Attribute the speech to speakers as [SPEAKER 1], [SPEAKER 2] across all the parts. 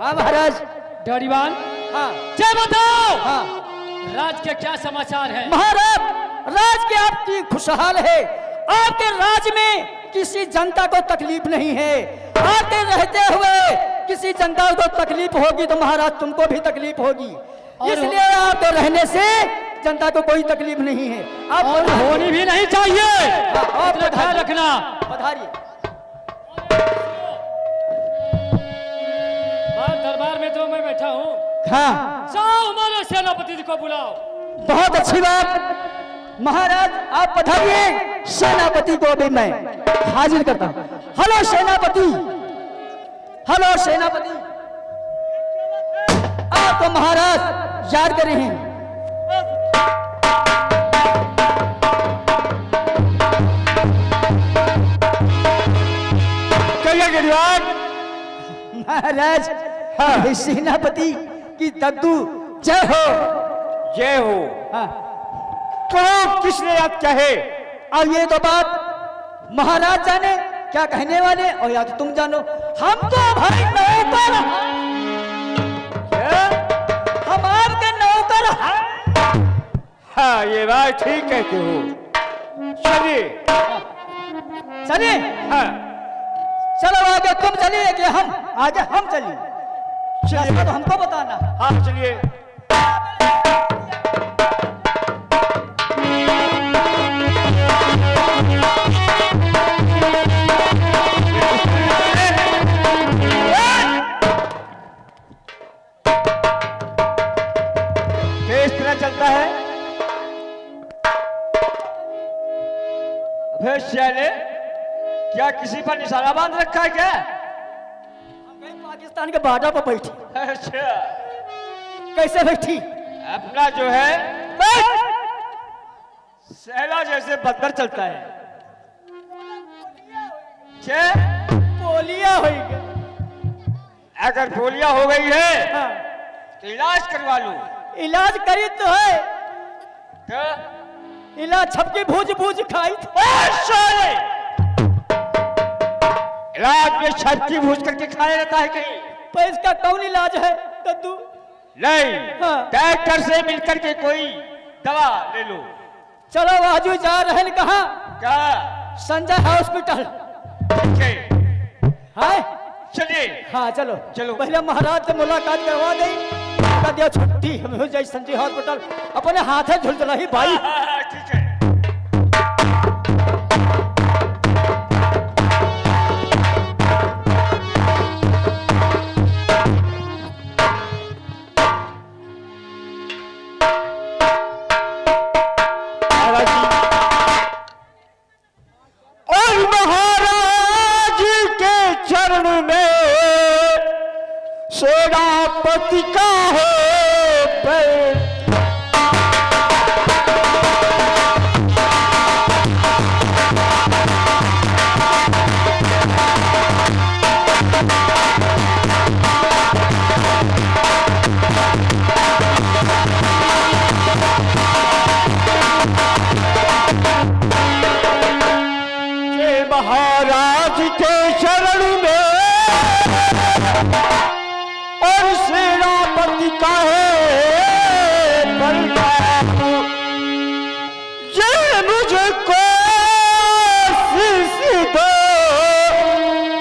[SPEAKER 1] हाँ महाराज।
[SPEAKER 2] डोरीवाल,
[SPEAKER 1] हाँ
[SPEAKER 2] जय बताओ।
[SPEAKER 1] हाँ
[SPEAKER 2] राज के क्या समाचार है?
[SPEAKER 1] महाराज, राज के आपकी खुशहाल है। आपके राज में किसी जनता को तकलीफ नहीं है। आते रहते हुए किसी जनता को तकलीफ होगी तो महाराज तुमको भी तकलीफ होगी, इसलिए आपके रहने से जनता को कोई तकलीफ नहीं है। आप
[SPEAKER 2] और होनी भी नहीं चाहिए।
[SPEAKER 1] आप
[SPEAKER 2] इतना ख्याल रखना।
[SPEAKER 1] पधारिए।
[SPEAKER 2] दरबार में तो मैं बैठा हूँ।
[SPEAKER 1] हाँ
[SPEAKER 2] जाओ हमारे सेनापति जी को बुलाओ।
[SPEAKER 1] बहुत अच्छी बात महाराज, आप पधारिए। सेनापति को भी मैं हाजिर करता हूँ। हेलो सेनापति, हेलो सेनापति, आप तो महाराज याद कर रहे हैं। महाराज, हाँ। सेनापति की तद्दू जय हो।
[SPEAKER 3] जय हो।
[SPEAKER 1] हाँ।
[SPEAKER 3] तो किसने याद कहे?
[SPEAKER 1] अब ये तो बात महाराज जाने क्या कहने वाले, और या तो तुम जानो। हम तो भाई नौकर, हम आपके नौकर।
[SPEAKER 3] हाँ ये बात ठीक कहते हो। चलिए।
[SPEAKER 1] चलिए।
[SPEAKER 3] हाँ
[SPEAKER 1] चलो आगे तुम चलिए कि हम आगे हम चलिए?
[SPEAKER 3] चलिए
[SPEAKER 1] तो हमको बताना।
[SPEAKER 3] हाँ चलिए। केस तरह चलता है। अबे श्याले, क्या किसी पर निशाना बांध रखा है क्या?
[SPEAKER 1] पाकिस्तान के बॉर्डर पर बैठी।
[SPEAKER 3] अच्छा,
[SPEAKER 1] कैसे बैठी?
[SPEAKER 3] अपना जो है सहला जैसे बंदर चलता है। क्या
[SPEAKER 1] पोलिया हो गया?
[SPEAKER 3] अगर पोलिया हो गई है
[SPEAKER 1] हाँ।
[SPEAKER 3] तो इलाज करवा लो।
[SPEAKER 1] इलाज करी तो है,
[SPEAKER 3] तो
[SPEAKER 1] इलाज छपकी भूज भूज खाई थी।
[SPEAKER 3] इलाज में छपकी भूज करके खाया जाता है कहीं?
[SPEAKER 1] पर इसका कौन इलाज है कद्दू?
[SPEAKER 3] नहीं,
[SPEAKER 1] हाँ।
[SPEAKER 3] डॉक्टर से मिलकर के कोई दवा ले लो।
[SPEAKER 1] चलो आजू जा रहे हैं कहाँ?
[SPEAKER 3] क्या?
[SPEAKER 1] संजय हॉस्पिटल है।
[SPEAKER 3] चलिए।
[SPEAKER 1] हाँ चलो
[SPEAKER 3] चलो।
[SPEAKER 1] पहले महाराज से मुलाकात करवा गई, दिया छुट्टी हमें हो जाए। संजय हॉस्पिटल अपने हाथे झुलझुला ही भाई।
[SPEAKER 3] ठीक है। और महाराज के चरण में सेनापति का हो पैर। महाराज के शरण में और सेनापति का है प्रताप। ये मुझको सिद्ध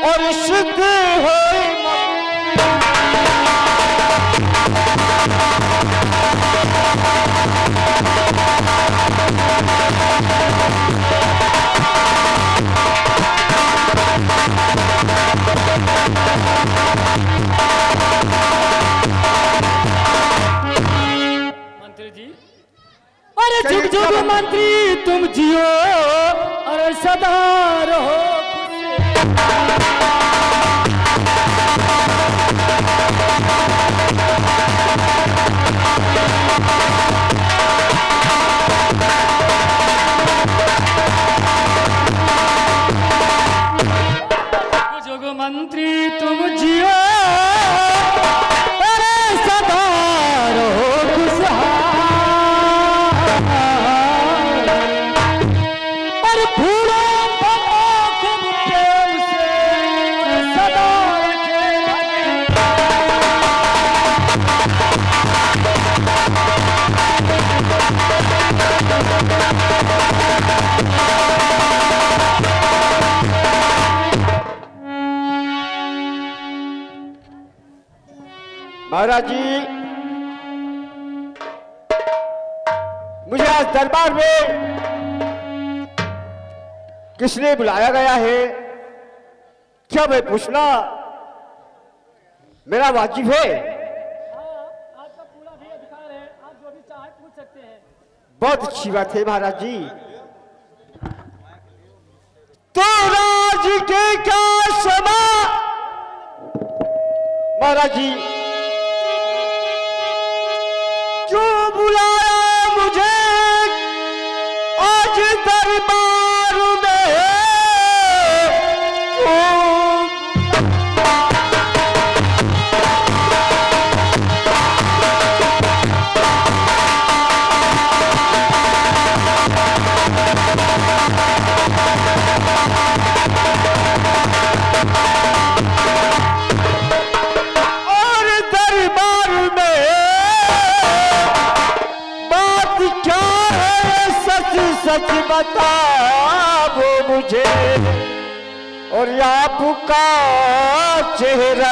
[SPEAKER 3] और सिद्ध हो।
[SPEAKER 2] जुग जुग मंत्री तुम जियो और सदा रहो जुग जुग मंत्री तुम जियो और सदा रहो खुशहाल। और फूलों खूब प्रेम से
[SPEAKER 4] महाराज जी, मुझे आज दरबार में किसने बुलाया गया है, क्या मैं पूछना मेरा वाजिब है?
[SPEAKER 2] आपका पूरा भी अधिकार है, आप जो भी चाहे पूछ सकते हैं।
[SPEAKER 4] बहुत अच्छी बात है महाराज जी। तो राज के क्या समा महाराज जी, क्यों बुलाया मुझे आज दरबार में? क्यों? और दरबार में बात क्या है, सच सच बताओ मुझे। और आपका चेहरा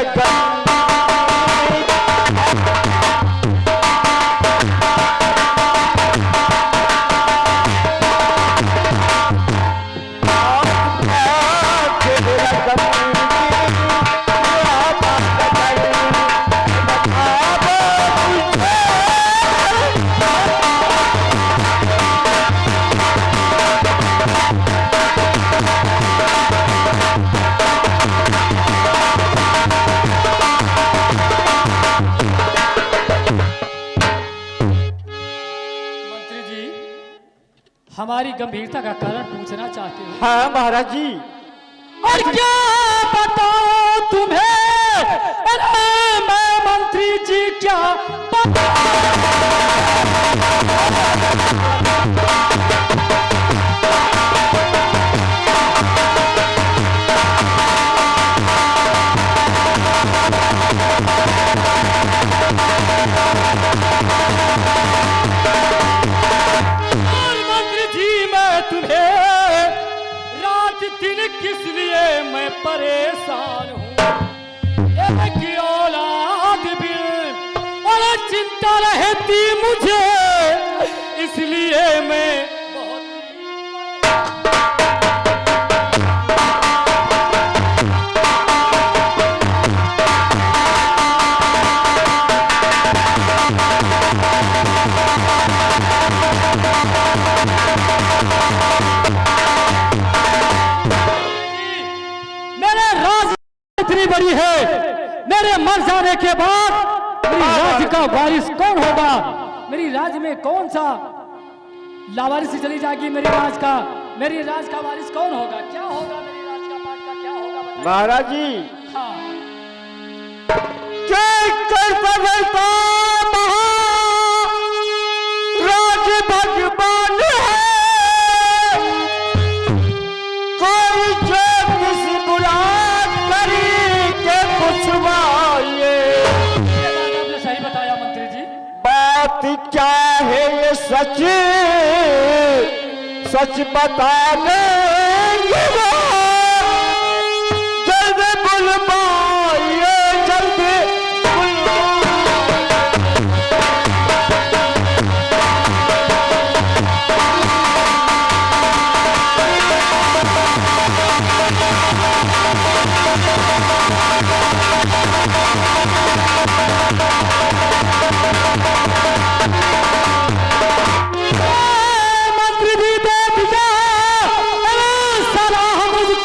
[SPEAKER 2] मंत्री जी, हमारी गंभीरता का कारण पूछना चाहते हो?
[SPEAKER 4] हाँ महाराज जी।
[SPEAKER 2] और क्या बताओ तुम्हें? अरे मैं मंत्री जी क्या और मंत्री जी, मैं तुम्हें रात दिन किस लिए मैं परेशान हूँ? एक औलाद भी और चिंता रहती मुझे, इसलिए मैं बहुत मेरे राज इतनी बड़ी है, मेरे मर जाने के बाद मेरी राज्य का वारिस कौन होगा? मेरी राज्य में कौन सा लावारिस चली जाएगी? मेरी राज का वारिस कौन होगा? क्या होगा मेरी राज का पाठ का? क्या होगा बताइए?
[SPEAKER 4] महाराज जी,
[SPEAKER 2] हाँ,
[SPEAKER 4] राज भगवान है, कोई जो किसी बुला करी के पूछवाइए।
[SPEAKER 2] ये बात आपने सही बताया मंत्री जी।
[SPEAKER 4] बात क्या है ये सच सच बताने जल्द बुलवाइए, जल्द
[SPEAKER 2] मंत्री जी देख जा, अरे साला मुझको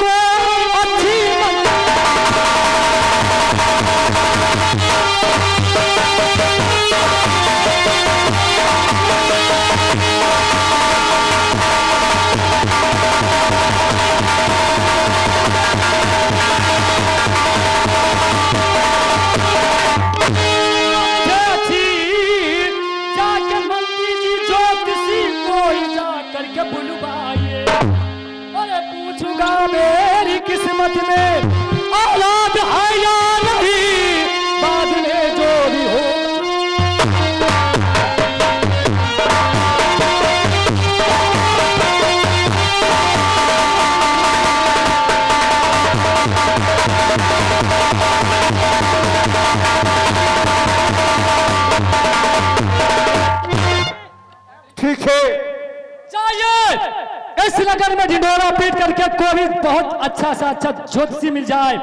[SPEAKER 2] इस नगर में ढिंढोरा पीट करके कोई बहुत अच्छा सा अच्छा ज्योतिषी मिल जाए,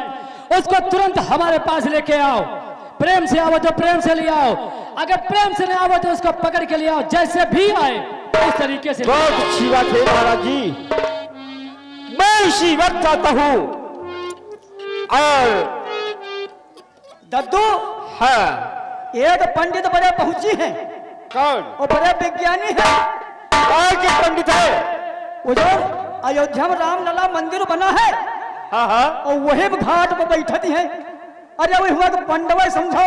[SPEAKER 2] उसको तुरंत हमारे पास लेके आओ। प्रेम से आओ तो प्रेम से ले आओ, अगर प्रेम से नहीं आओ तो उसको पकड़ के ले आओ। जैसे भी आए इस तरीके से।
[SPEAKER 4] बहुत अच्छी बात है महाराज जी, मैं इसी वक्त आता हूँ। और
[SPEAKER 1] दद्दू,
[SPEAKER 4] हाँ,
[SPEAKER 1] एक पंडित बड़े पहुंची हैं
[SPEAKER 4] कौन?
[SPEAKER 1] और बड़े विज्ञानी हैं।
[SPEAKER 4] कौन के पंडित है?
[SPEAKER 1] वो जो अयोध्या में रामलला मंदिर बना है,
[SPEAKER 4] हाँ हाँ,
[SPEAKER 1] और वही घाट पर बैठती है। अरे वही हुआ कि पंडवा समझो,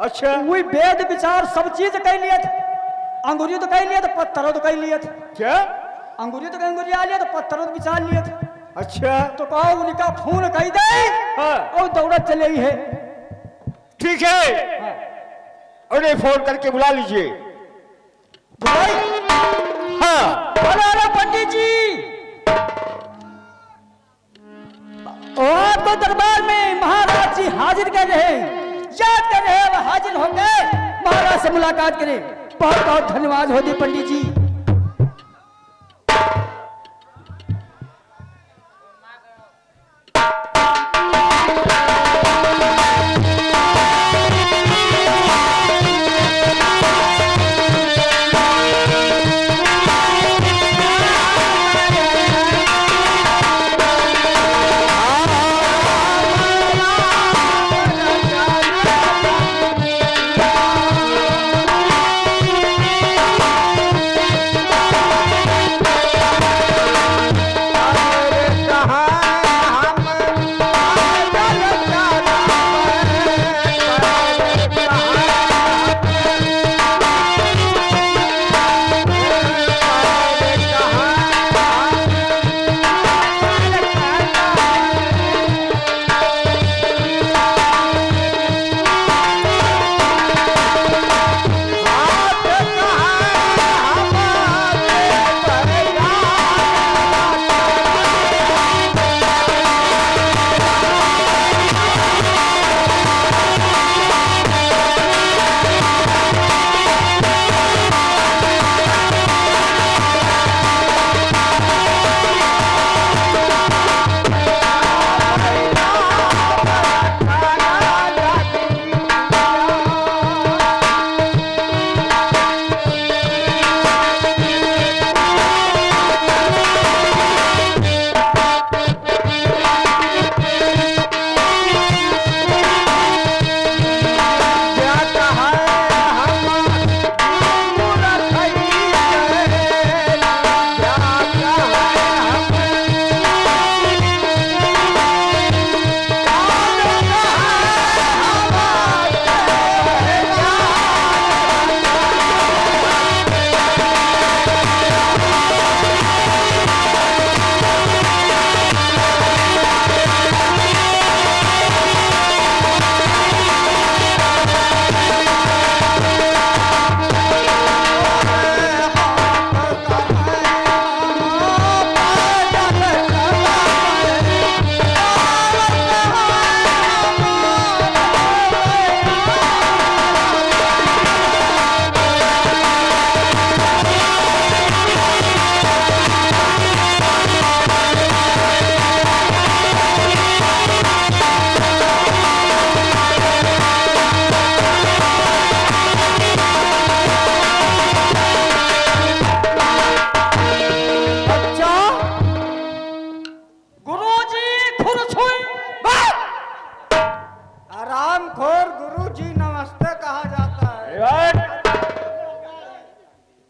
[SPEAKER 4] अच्छा,
[SPEAKER 1] वही वेद विचार सब चीज कह लिए थे। अंगुरी तो कह लिए थे, पत्थरों तो कह लिए थे।
[SPEAKER 4] क्या?
[SPEAKER 1] अंगुरी तो अंगुरी आ लिया तो पत्थरों तो विचार लिए थे।
[SPEAKER 4] अच्छा,
[SPEAKER 1] तो कहो उनका फोन कह दे
[SPEAKER 4] हाँ,
[SPEAKER 1] और दौड़त चले ही है।
[SPEAKER 4] ठीक है, उन्हें फोन करके बुला लीजिए।
[SPEAKER 1] बुलाई?
[SPEAKER 4] हाँ,
[SPEAKER 1] अरे पंडित जी, और आपको दरबार में महाराज जी हाजिर कर रहे हैं, याद कर रहे हैं, वह हाजिर होंगे, महाराज से मुलाकात करें। बहुत बहुत धन्यवाद होती पंडित जी।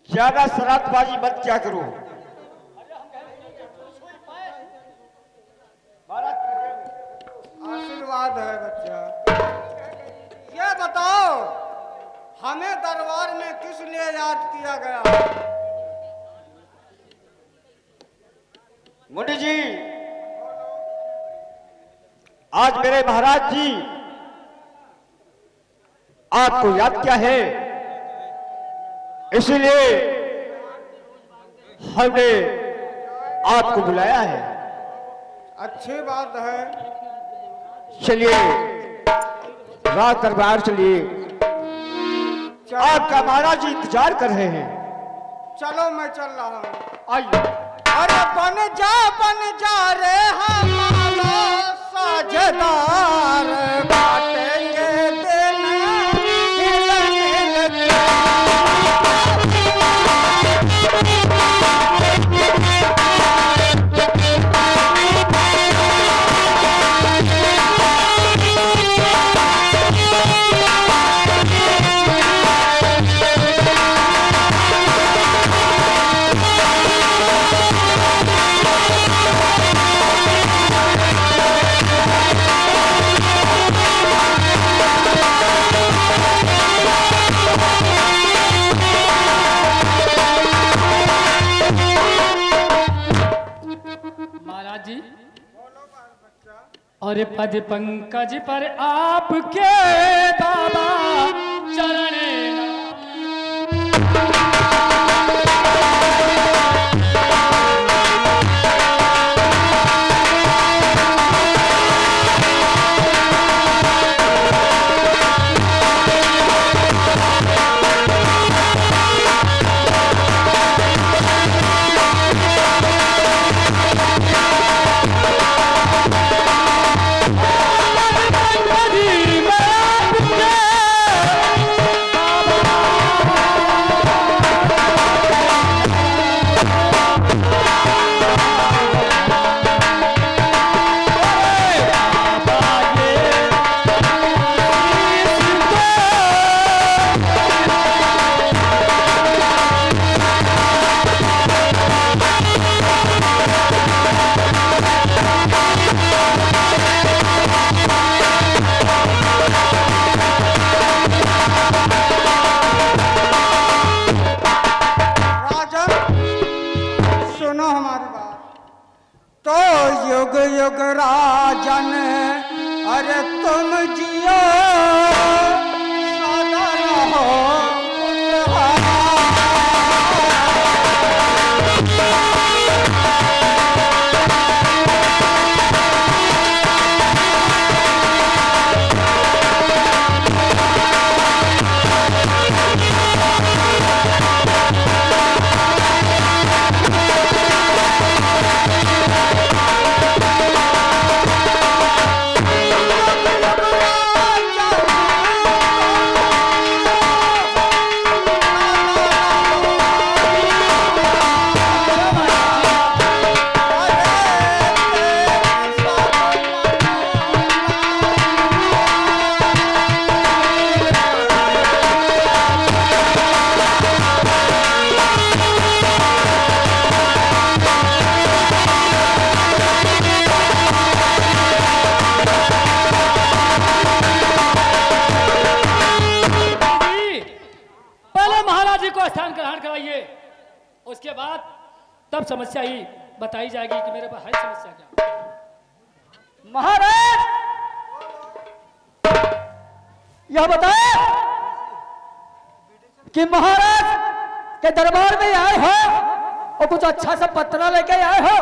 [SPEAKER 4] ज्यादा शरारतबाजी मत क्या करो।
[SPEAKER 5] आशीर्वाद है बच्चा। ये बताओ हमें दरबार में किस लिए याद किया गया?
[SPEAKER 4] मुनि जी, आज मेरे महाराज जी आपको याद क्या है, इसलिए हमने आपको बुलाया है।
[SPEAKER 5] अच्छी बात है।
[SPEAKER 4] चलिए रात दरबार चलिए, आपका महाराज जी इंतजार कर रहे हैं।
[SPEAKER 5] चलो मैं चल रहा हूँ।
[SPEAKER 4] आइए।
[SPEAKER 5] अरे बन जा रे हमारा साझेदार, काटेंगे दिन हिल के।
[SPEAKER 2] महाराज जी, और पद पंकज पर आपके दादा चरण युग युग राजन, अरे तुम जियो सदा रहो खुशहाल। स्थान ग्रहण कराइए, उसके बाद तब समस्या ही बताई जाएगी कि मेरे पास है समस्या क्या।
[SPEAKER 1] महाराज यह बताए कि महाराज के दरबार में आए हो और कुछ अच्छा सा पत्र लेके आए हो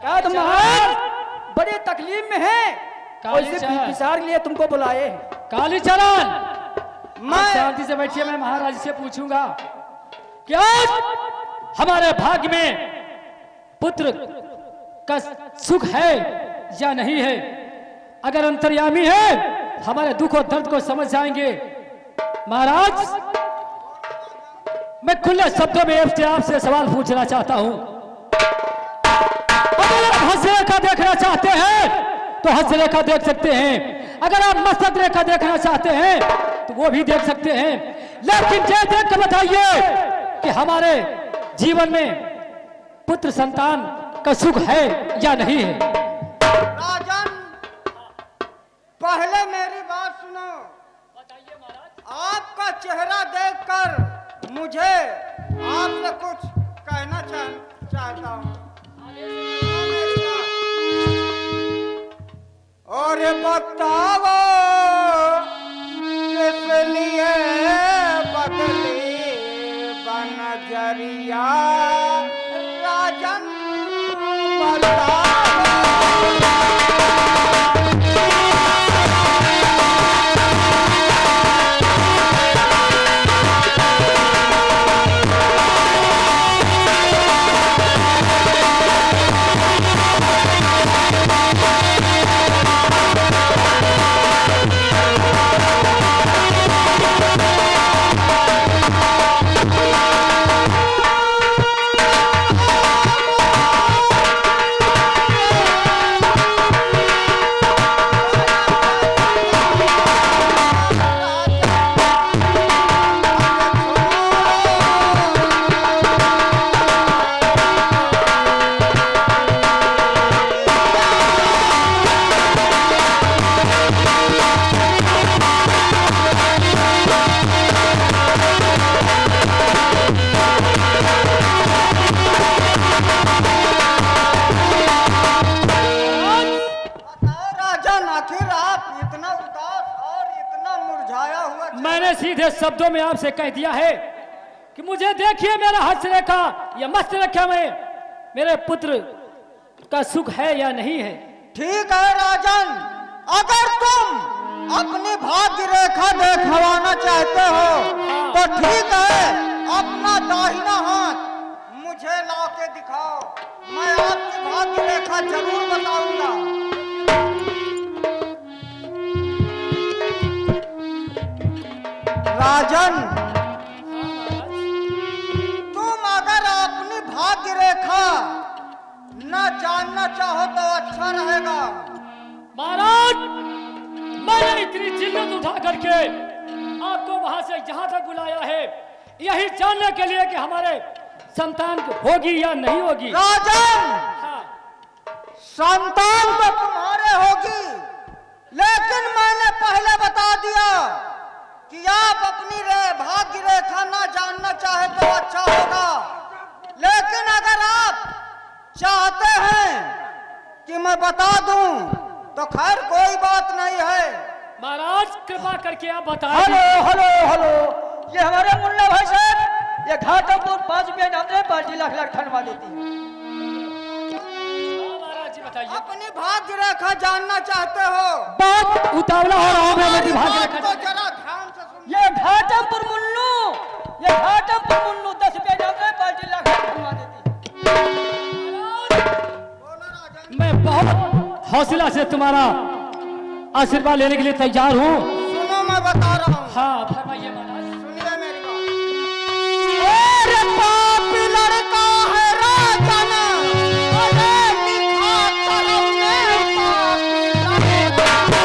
[SPEAKER 1] क्या? तुम महाराज बड़ी तकलीफ में है और इसे विचार लिए तुमको बुलाए।
[SPEAKER 2] कालीचरण, मैं शांति से बैठिए, मैं महाराज से पूछूंगा क्या हमारे भाग्य में पुत्र का सुख है या नहीं है। अगर अंतर्यामी है हमारे दुख और दर्द को समझ जाएंगे। महाराज मैं खुले शब्दों में आपसे सवाल पूछना चाहता हूं। अगर आप हंस रेखा देखना चाहते हैं तो हंस रेखा देख सकते हैं, अगर आप मस्तक रेखा देखना चाहते हैं तो वो भी देख सकते हैं, लेकिन ये देख कर बताइए कि हमारे जीवन में पुत्र संतान का सुख है या नहीं है।
[SPEAKER 5] राजन पहले मेरी बात सुनो।
[SPEAKER 2] बताइए महाराज।
[SPEAKER 5] आपका चेहरा देखकर मुझे आपसे कुछ कहना चाहता हूँ। और बताओ किस लिए बदली बनजरिया राजन बताओ।
[SPEAKER 2] मैंने सीधे शब्दों में आपसे कह दिया है कि मुझे देखिए मेरा हस्तरेखा या मस्तरेखा में मेरे पुत्र का सुख है या नहीं है।
[SPEAKER 5] ठीक है राजन, अगर तुम अपनी भाग्य रेखा देखवाना चाहते हो तो ठीक है, अपना दाहिना हाथ मुझे ला के दिखाओ, मैं आपकी भाग्य रेखा जरूर बताऊंगा। राजन, तुम अगर अपनी भाग्य रेखा न जानना चाहो तो अच्छा रहेगा।
[SPEAKER 2] महाराज, मैंने इतनी जिल्लत उठा करके आपको वहां से यहां तक बुलाया है, यही जानने के लिए कि हमारे संतान होगी या नहीं होगी।
[SPEAKER 5] राजन,
[SPEAKER 2] हाँ।
[SPEAKER 5] संतान तो तुम्हारे होगी, लेकिन मैंने पहले बता दिया कि आप अपनी भाग्य रेखा ना जानना चाहे तो अच्छा होगा, लेकिन अगर आप चाहते हैं कि मैं बता दूं तो खैर कोई बात नहीं है।
[SPEAKER 2] महाराज, कृपा करके आप बताएं।
[SPEAKER 1] हेलो हेलो हेलो, ये हमारे मुन्ना भाई साहब, ये घाटमपुर 5 रुपया नाम से 5 लाख लाख ठनवा देती है।
[SPEAKER 2] हाँ, महाराज जी बताइए।
[SPEAKER 5] अपनी भाग्य रेखा जानना चाहते हो?
[SPEAKER 2] बात उतावला हो रहा हूं मैं, मेरी भाग्य
[SPEAKER 5] बात
[SPEAKER 2] रेखा।
[SPEAKER 5] को जरा ध्यान से सुन।
[SPEAKER 1] ये घाटमपुर मुन्नू, ये घाटमपुर मुन्नू 10 रुपया नाम से 5 लाख लाख ठनवा देती है।
[SPEAKER 5] बोलो राजन।
[SPEAKER 2] मैं बहुत हौसला से तुम्हारा आशीर्वाद लेने के लिए तैयार हूँ।
[SPEAKER 5] सुनो, मैं बता रहा हूँ।
[SPEAKER 2] हाँ, फरमाइए महाराज।
[SPEAKER 5] सुनिए मेरी बात। और पापी लड़का है राजन, अरे लिखा करम में पापी लड़का।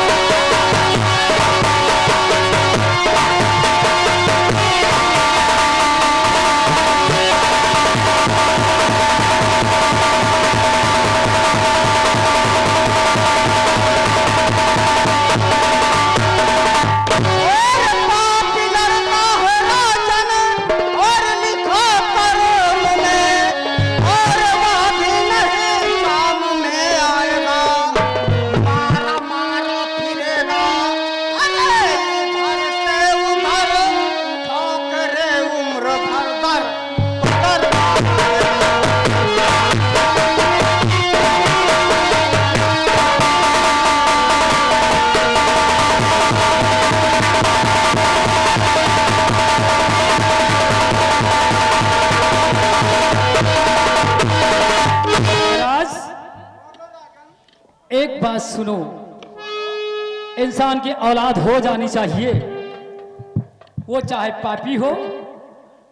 [SPEAKER 2] एक बात सुनो, इंसान की औलाद हो जानी चाहिए, वो चाहे पापी हो,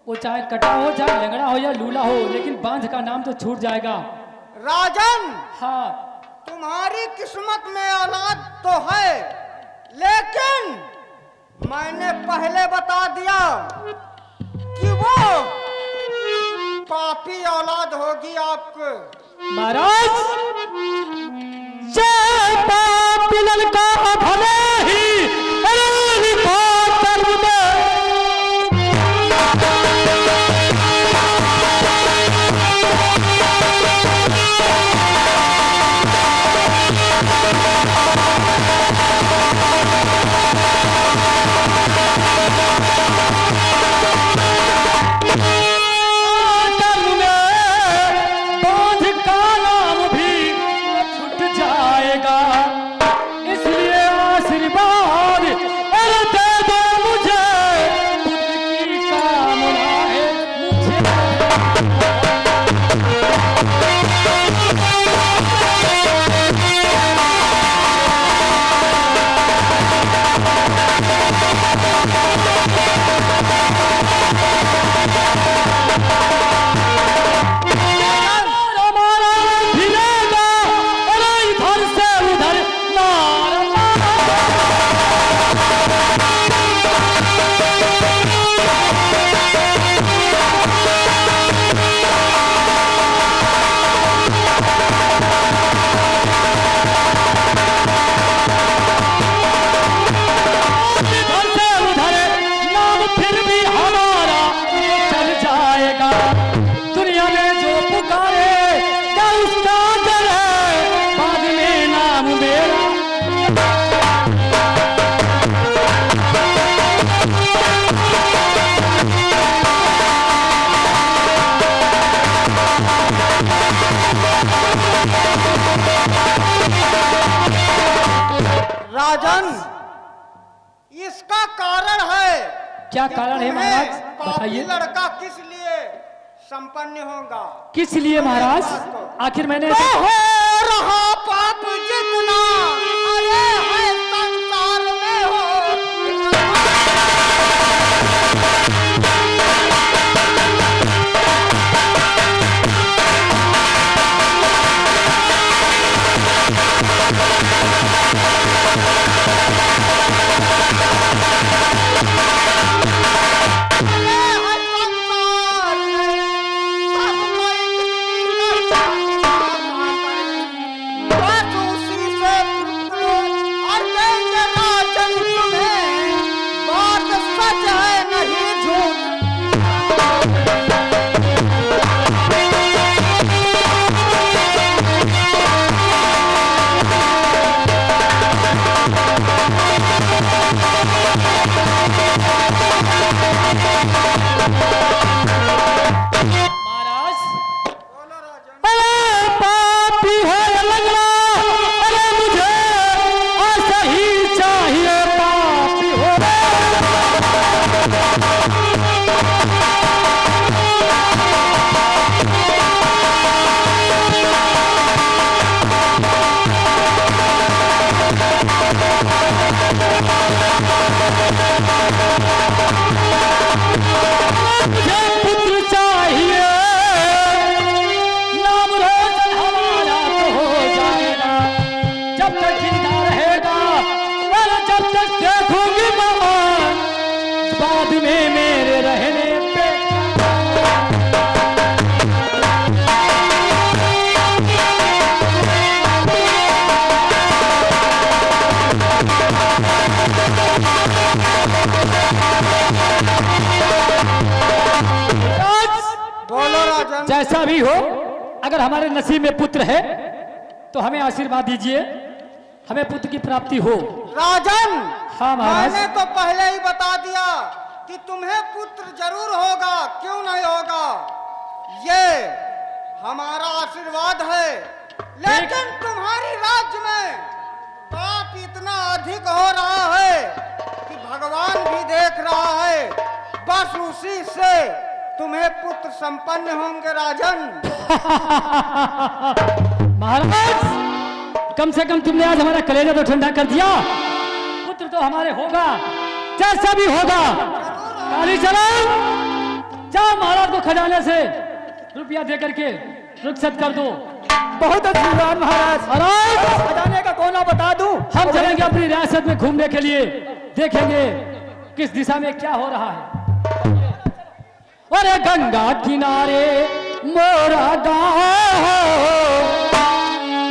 [SPEAKER 2] वो चाहे कटा हो, चाहे लंगड़ा हो या लूला हो, लेकिन बांझ का नाम तो छूट जाएगा।
[SPEAKER 5] राजन,
[SPEAKER 2] हाँ,
[SPEAKER 5] तुम्हारी किस्मत में औलाद तो है, लेकिन मैंने पहले बता दिया कि वो पापी औलाद होगी आपको।
[SPEAKER 2] महाराज, जय पापी लड़का भले ही इसलिए
[SPEAKER 5] राजन, इसका कारण है।
[SPEAKER 2] क्या
[SPEAKER 5] कि
[SPEAKER 2] कारण है
[SPEAKER 5] तुम्हें
[SPEAKER 2] महाराज?
[SPEAKER 5] पापी
[SPEAKER 2] बताइए।
[SPEAKER 5] लड़का किस लिए संपन्न होगा?
[SPEAKER 2] किस लिए महाराज? आखिर मैंने
[SPEAKER 5] तो हो रहा पाप जितना अरे है संसार में हो।
[SPEAKER 2] जैसा भी हो, अगर हमारे नसीब में पुत्र है तो हमें आशीर्वाद दीजिए, हमें पुत्र की प्राप्ति हो।
[SPEAKER 5] राजन,
[SPEAKER 2] हाँ महाराज।
[SPEAKER 5] मैंने तो पहले ही बता दिया कि तुम्हें पुत्र जरूर होगा, क्यों नहीं होगा। ये हमारा आशीर्वाद है। लेकिन तुम्हारी राज्य में पाप इतना अधिक हो रहा है कि भगवान भी देख रहा है। बस उसी से तुम्हें पुत्र संपन्न होंगे राजन।
[SPEAKER 2] महाराज, कम से कम तुमने आज हमारा कलेजा तो ठंडा कर दिया। पुत्र तो हमारे होगा, जैसा भी होगा। काली चरण, जाओ महाराज को खजाने से रुपया दे करके रुखसत कर दो।
[SPEAKER 1] बहुत अच्छी बात महाराज।
[SPEAKER 2] महाराज,
[SPEAKER 1] खजाने का कोना बता दूं?
[SPEAKER 2] हम चलेंगे अपनी रियासत में घूमने के लिए, देखेंगे किस दिशा में क्या हो रहा है। अरे गंगा किनारे मोरा गाँव,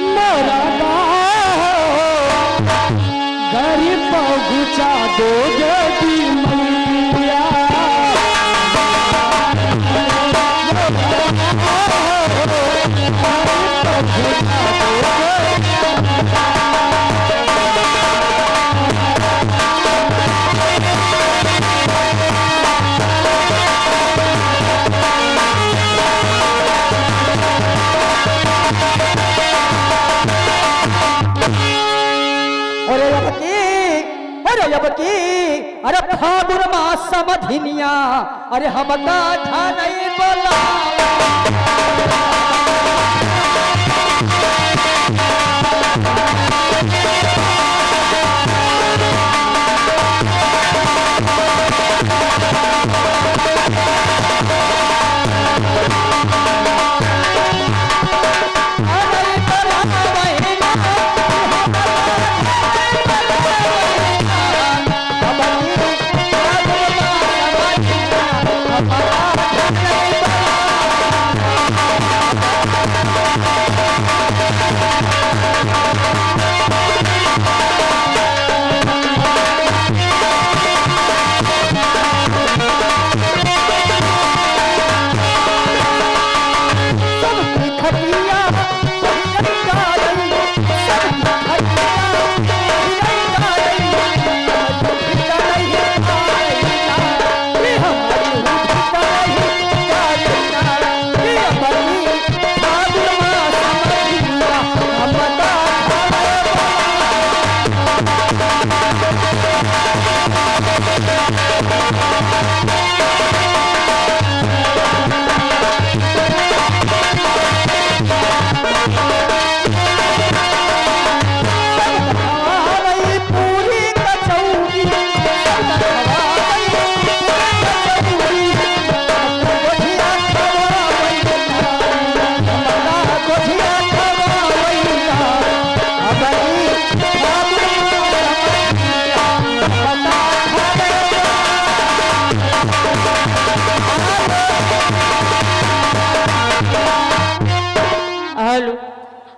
[SPEAKER 2] मोरा गाँव, गरीब पहुँचा दोगे की मैया।
[SPEAKER 1] अरे फागुन मास समधिनिया, अरे हम गाथा नहीं बोला।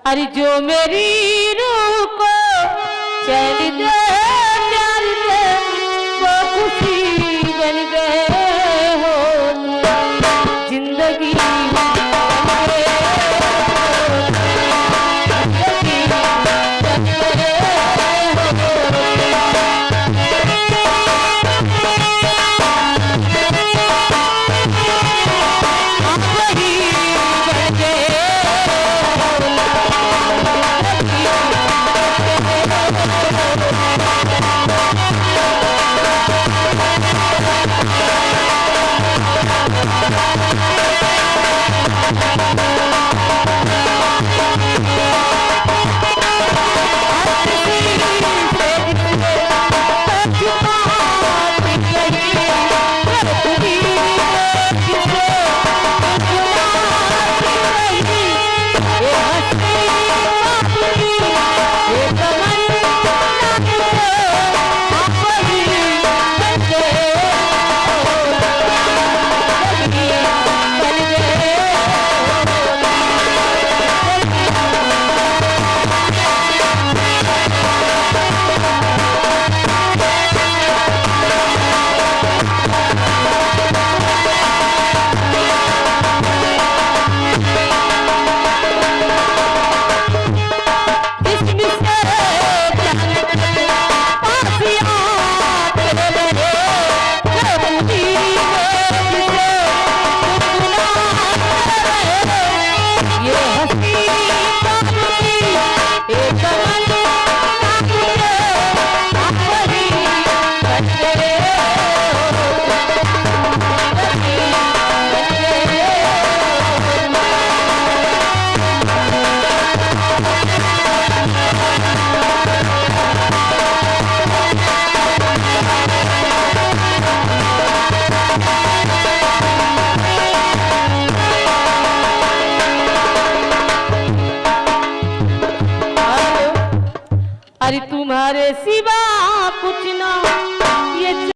[SPEAKER 6] अरे जो मेरी रूह को चैन दे प्यार दे वो खुशी बन गए हो जिंदगी अरे तुम्हारे सिवा कुछ ना ये